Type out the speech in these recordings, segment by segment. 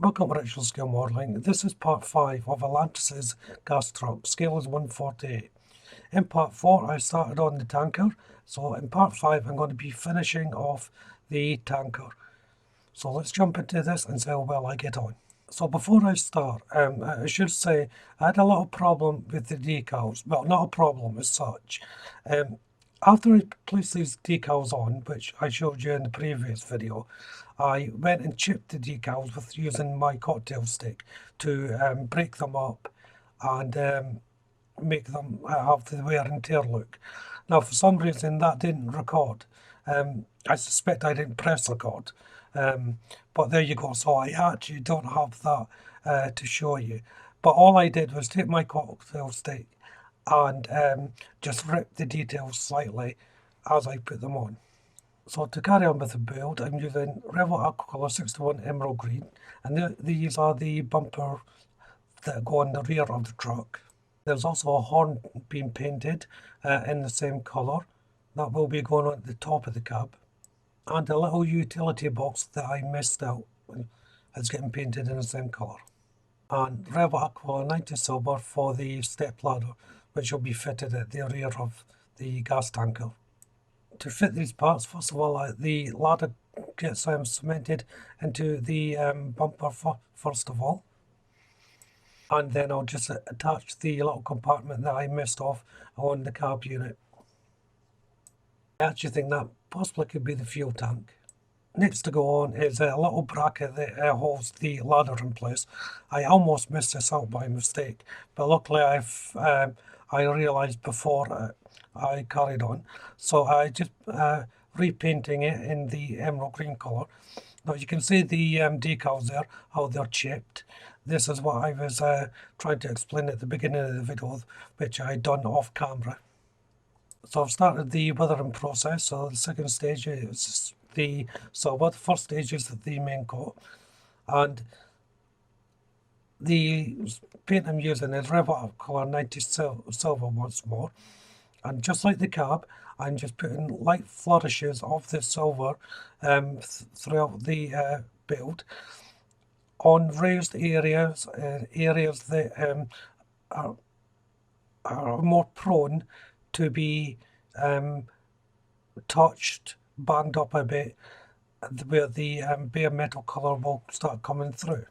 Welcome to Ritual Scale Modelling. This is part 5 of Atlantis' gas truck. Scale is 148. In part 4 I started on the tanker, so in part 5 I'm going to be finishing off the tanker. So let's jump into this and see how well I get on. So before I start, I should say I had a little problem with the decals. Well, not a problem as such. After I placed these decals on, which I showed you in the previous video, I went and chipped the decals with using my cocktail stick to break them up and make them have the wear and tear look. Now, for some reason, that didn't record. I suspect I didn't press record. But there you go. So I actually don't have that to show you. But all I did was take my cocktail stick and just rip the details slightly as I put them on. So to carry on with the build, I'm using Revit Aquacolor 61 Emerald Green, and these are the bumper that go on the rear of the truck. There's also a horn being painted in the same colour that will be going on at the top of the cab, and a little utility box that I missed out is getting painted in the same colour. And Revit Aquacolor 90 Silver for the step ladder, which will be fitted at the rear of the gas tanker. To fit these parts, first of all, the ladder gets cemented into the bumper first of all, and then I'll just attach the little compartment that I missed off on the cab unit. I actually think that possibly could be the fuel tank. Next to go on is a little bracket that holds the ladder in place. I almost missed this out by mistake, but luckily I realised before I carried on. So I just repainting it in the emerald green colour. Now you can see the decals there, how they're chipped. This is what I was trying to explain at the beginning of the video, which I done off camera. So I've started the weathering process. So the second stage is the silver. The first stage is the main coat, and the paint I'm using is Revit Aquacolor 90 Silver once more. And just like the cab, I'm just putting light flourishes of the silver throughout the build on raised areas, areas that are more prone to be touched, banged up a bit, where the bare metal colour will start coming through.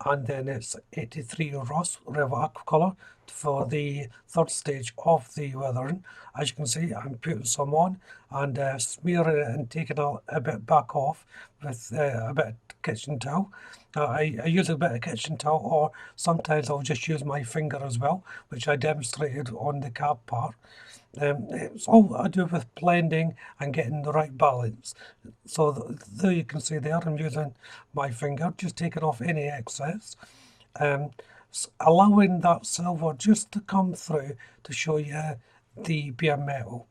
And then it's 83 Rust Revit Aquacolor for the third stage of the weathering. As you can see, I'm putting some on and smearing it and taking a bit back off with a bit of kitchen towel. I use a bit of kitchen towel, or sometimes I'll just use my finger as well, which I demonstrated on the cab part. It's all I do with blending and getting the right balance. So there you can see there, I'm using my finger, just taking off any excess, allowing that silver just to come through to show you the bare metal.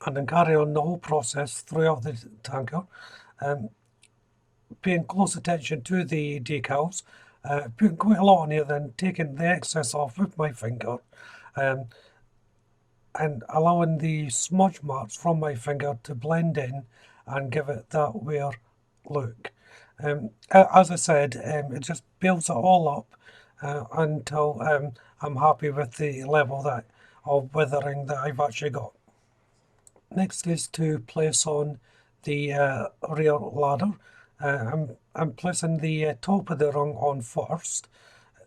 And then carry on the whole process throughout the tanker, paying close attention to the decals, putting quite a lot on here, then taking the excess off with my finger, and allowing the smudge marks from my finger to blend in and give it that wear look. As I said, it just builds it all up until I'm happy with the level of weathering that I've actually got. Next is to place on the rear ladder. I'm placing the top of the rung on first.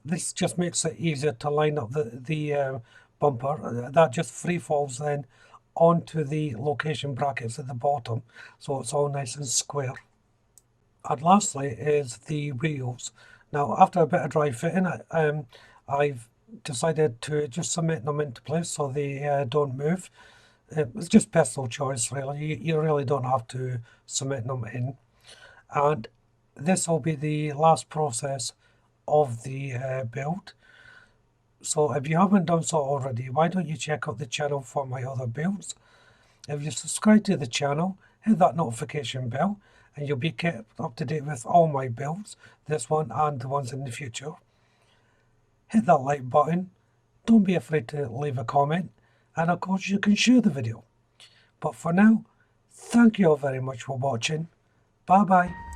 This just makes it easier to line up the bumper. That just free falls then onto the location brackets at the bottom, so it's all nice and square. And lastly is the wheels. Now, after a bit of dry fitting, I've decided to just cement them into place so they don't move. It's just personal choice, really. You really don't have to cement them in. And this will be the last process of the build. So if you haven't done so already, why don't you check out the channel for my other builds? If you subscribe to the channel, hit that notification bell, and you'll be kept up to date with all my builds, this one and the ones in the future. Hit that like button, don't be afraid to leave a comment, and of course you can share the video. But for now, thank you all very much for watching. Bye bye.